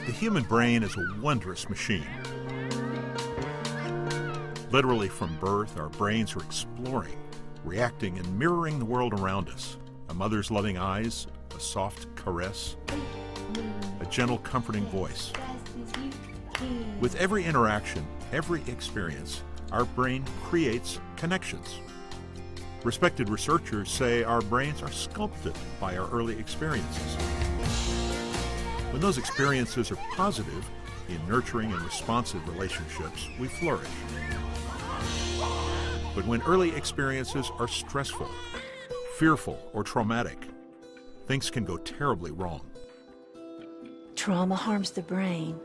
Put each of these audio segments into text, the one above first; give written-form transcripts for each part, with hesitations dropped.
The human brain is a wondrous machine. Literally from birth, our brains are exploring, reacting, and mirroring the world around us. A mother's loving eyes, a soft caress, a gentle, comforting voice. With every interaction, every experience, our brain creates connections. Respected researchers say our brains are sculpted by our early experiences. When those experiences are positive, in nurturing and responsive relationships, we flourish. But when early experiences are stressful, fearful, or traumatic, things can go terribly wrong. Trauma harms the brain.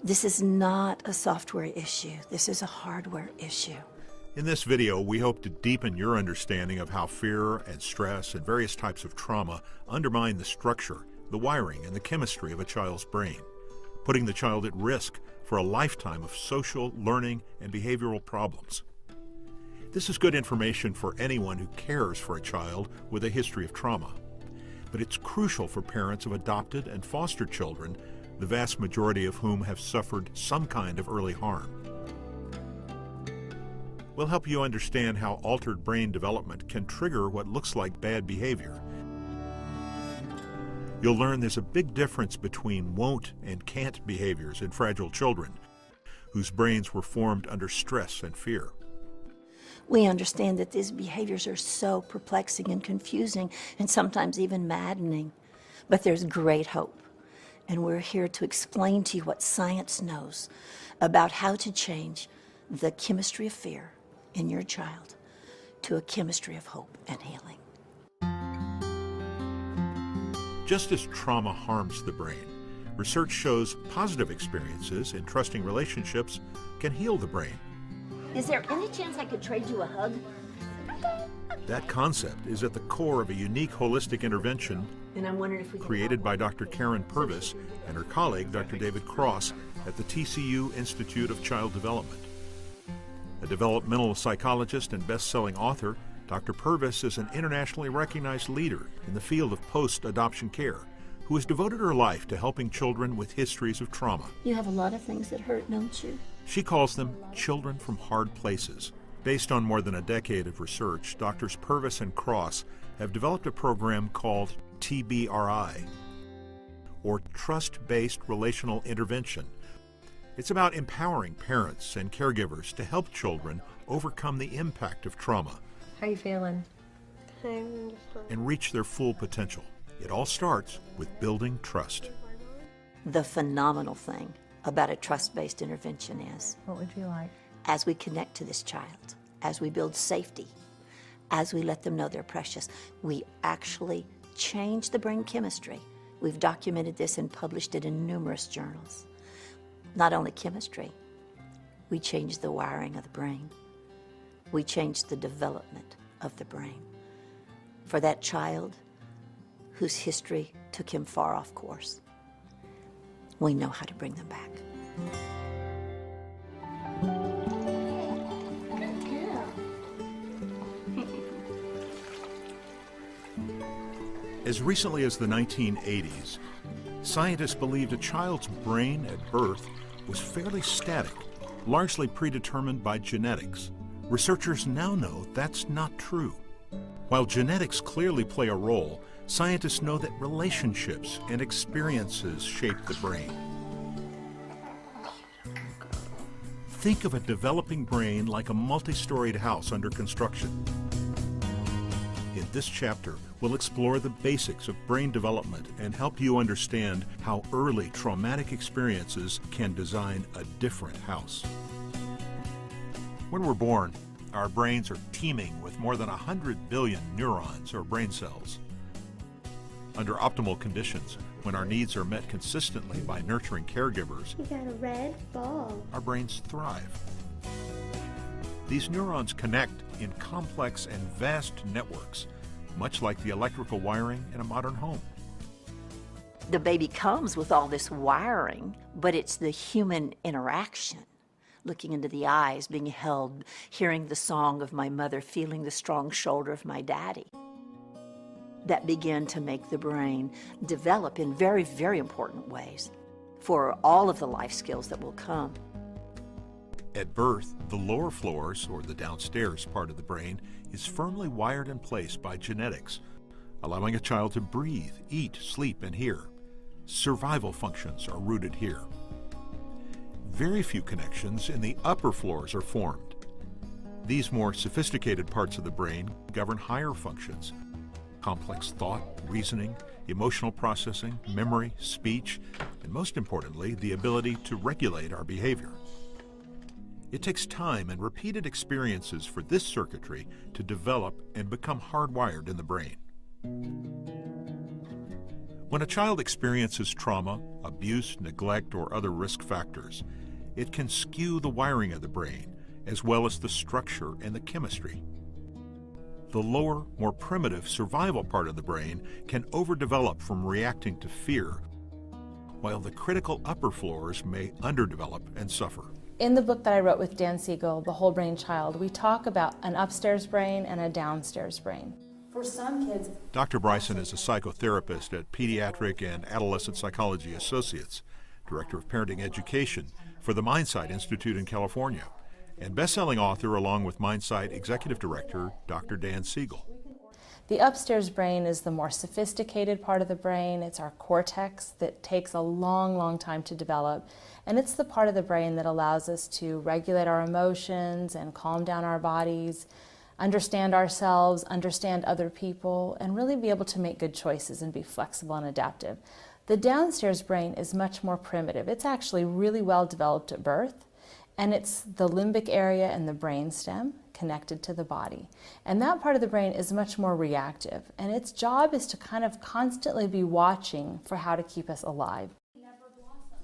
This is not a software issue. This is a hardware issue. In this video, we hope to deepen your understanding of how fear and stress and various types of trauma undermine the structure, the wiring, and the chemistry of a child's brain, putting the child at risk for a lifetime of social, learning, and behavioral problems. This is good information for anyone who cares for a child with a history of trauma. But it's crucial for parents of adopted and foster children, the vast majority of whom have suffered some kind of early harm. We'll help you understand how altered brain development can trigger what looks like bad behavior. You'll learn there's a big difference between won't and can't behaviors in fragile children, whose brains were formed under stress and fear. We understand that these behaviors are so perplexing and confusing and sometimes even maddening. But there's great hope. And we're here to explain to you what science knows about how to change the chemistry of fear in your child to a chemistry of hope and healing. Just as trauma harms the brain, research shows positive experiences in trusting relationships can heal the brain. Is there any chance I could trade you a hug? That concept is at the core of a unique holistic intervention And I'm wondering if we can created by Dr. Karen Purvis and her colleague, Dr. David Cross, at the TCU Institute of Child Development. A developmental psychologist and best-selling author, Dr. Purvis is an internationally recognized leader in the field of post-adoption care who has devoted her life to helping children with histories of trauma. You have a lot of things that hurt, don't you? She calls them children from hard places. Based on more than a decade of research, Drs. Purvis and Cross have developed a program called TBRI, or Trust-Based Relational Intervention. It's about empowering parents and caregivers to help children overcome the impact of trauma. How you feeling? And reach their full potential. It all starts with building trust. The phenomenal thing about a trust-based intervention is, What would you like? as we connect to this child, as we build safety, as we let them know they're precious, we actually change the brain chemistry. We've documented this and published it in numerous journals. Not only chemistry, we change the wiring of the brain. We change the development of the brain. For that child whose history took him far off course, we know how to bring them back. As recently as the 1980s, scientists believed a child's brain at birth was fairly static, largely predetermined by genetics. Researchers now know that's not true. While genetics clearly play a role, scientists know that relationships and experiences shape the brain. Think of a developing brain like a multi-storied house under construction. In this chapter, we'll explore the basics of brain development and help you understand how early traumatic experiences can design a different house. When we're born, our brains are teeming with more than 100 billion neurons or brain cells. Under optimal conditions, when our needs are met consistently by nurturing caregivers, You got a red ball. our brains thrive. These neurons connect in complex and vast networks, much like the electrical wiring in a modern home. The baby comes with all this wiring, but it's the human interaction. Looking into the eyes, being held, hearing the song of my mother, feeling the strong shoulder of my daddy. that begin to make the brain develop in very, very important ways for all of the life skills that will come. At birth, the lower floors, or the downstairs part of the brain, is firmly wired in place by genetics, allowing a child to breathe, eat, sleep, and hear. Survival functions are rooted here. Very few connections in the upper floors are formed. These more sophisticated parts of the brain govern higher functions: complex thought, reasoning, emotional processing, memory, speech, and most importantly, the ability to regulate our behavior. It takes time and repeated experiences for this circuitry to develop and become hardwired in the brain. When a child experiences trauma, abuse, neglect, or other risk factors, it can skew the wiring of the brain, as well as the structure and the chemistry. The lower, more primitive survival part of the brain can overdevelop from reacting to fear, while the critical upper floors may underdevelop and suffer. In the book that I wrote with Dan Siegel, The Whole Brain Child, we talk about an upstairs brain and a downstairs brain. For some kids, Dr. Bryson is a psychotherapist at Pediatric and Adolescent Psychology Associates, Director of Parenting Education for the Mindsight Institute in California, and best-selling author along with Mindsight Executive Director Dr. Dan Siegel. the upstairs brain is the more sophisticated part of the brain. It's our cortex that takes a long, long time to develop. And it's the part of the brain that allows us to regulate our emotions and calm down our bodies, understand ourselves, understand other people, and really be able to make good choices and be flexible and adaptive. The downstairs brain is much more primitive. It's actually really well developed at birth, and it's the limbic area and the brainstem connected to the body. And that part of the brain is much more reactive, and its job is to kind of constantly be watching for how to keep us alive.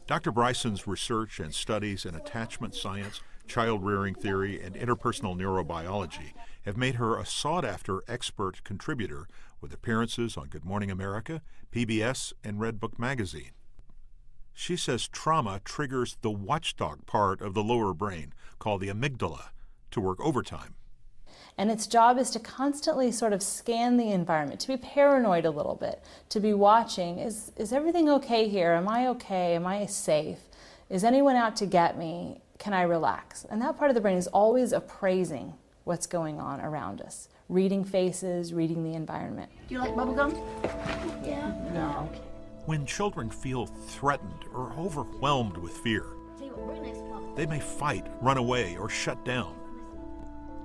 Dr. Bryson's research and studies in attachment science, child rearing theory, and interpersonal neurobiology have made her a sought-after expert contributor with appearances on Good Morning America, PBS, and Red Book magazine. She says trauma triggers the watchdog part of the lower brain, called the amygdala, to work overtime. And its job is to constantly sort of scan the environment, to be paranoid a little bit, to be watching, is everything okay here? Am I okay? Am I safe? Is anyone out to get me? Can I relax? And that part of the brain is always appraising what's going on around us, reading faces, reading the environment. Do you like bubblegum? Yeah. No. When children feel threatened or overwhelmed with fear, they may fight, run away, or shut down.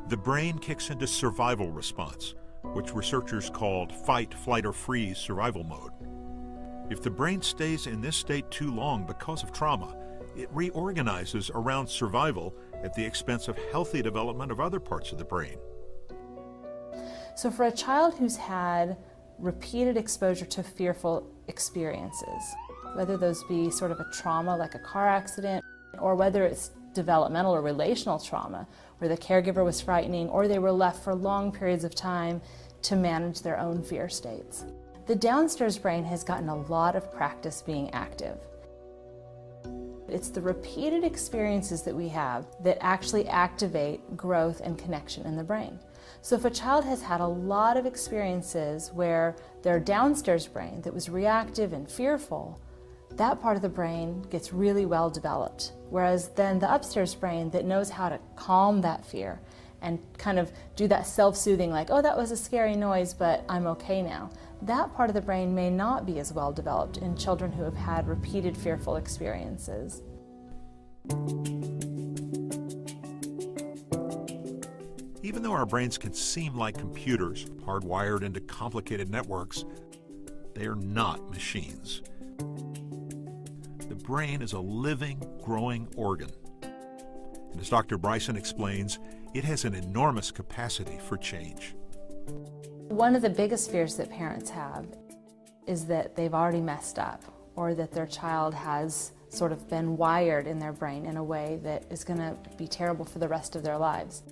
The brain kicks into survival response, which researchers called fight, flight, or freeze survival mode. If the brain stays in this state too long because of trauma, it reorganizes around survival at the expense of healthy development of other parts of the brain. So for a child who's had repeated exposure to fearful experiences, whether those be sort of a trauma like a car accident, or whether it's developmental or relational trauma, where the caregiver was frightening or they were left for long periods of time to manage their own fear states. The downstairs brain has gotten a lot of practice being active. It's the repeated experiences that we have that actually activate growth and connection in the brain. So if a child has had a lot of experiences where their downstairs brain that was reactive and fearful, that part of the brain gets really well developed. Whereas then the upstairs brain that knows how to calm that fear and kind of do that self-soothing, like, oh, that was a scary noise, but I'm okay now. That part of the brain may not be as well developed in children who have had repeated fearful experiences. Even though our brains can seem like computers, hardwired into complicated networks, they are not machines. The brain is a living, growing organ. And as Dr. Bryson explains, it has an enormous capacity for change. One of the biggest fears that parents have is that they've already messed up, or that their child has sort of been wired in their brain in a way that is going to be terrible for the rest of their lives.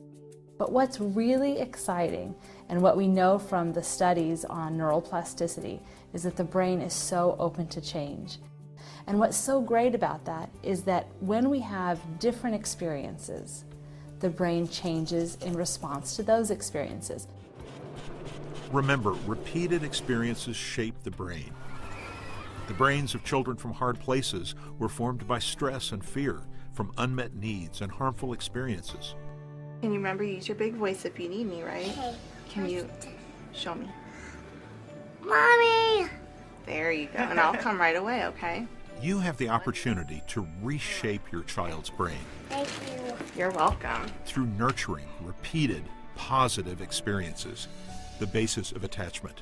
But what's really exciting, and what we know from the studies on neuroplasticity, is that the brain is so open to change. And what's so great about that is that when we have different experiences, the brain changes in response to those experiences. Remember, repeated experiences shape the brain. The brains of children from hard places were formed by stress and fear, from unmet needs and harmful experiences. Can you remember, use your big voice if you need me, right? Okay. Can you show me? Mommy! There you go. And I'll come right away, okay? You have the opportunity to reshape your child's brain Thank you. You're welcome. through nurturing repeated positive experiences, the basis of attachment.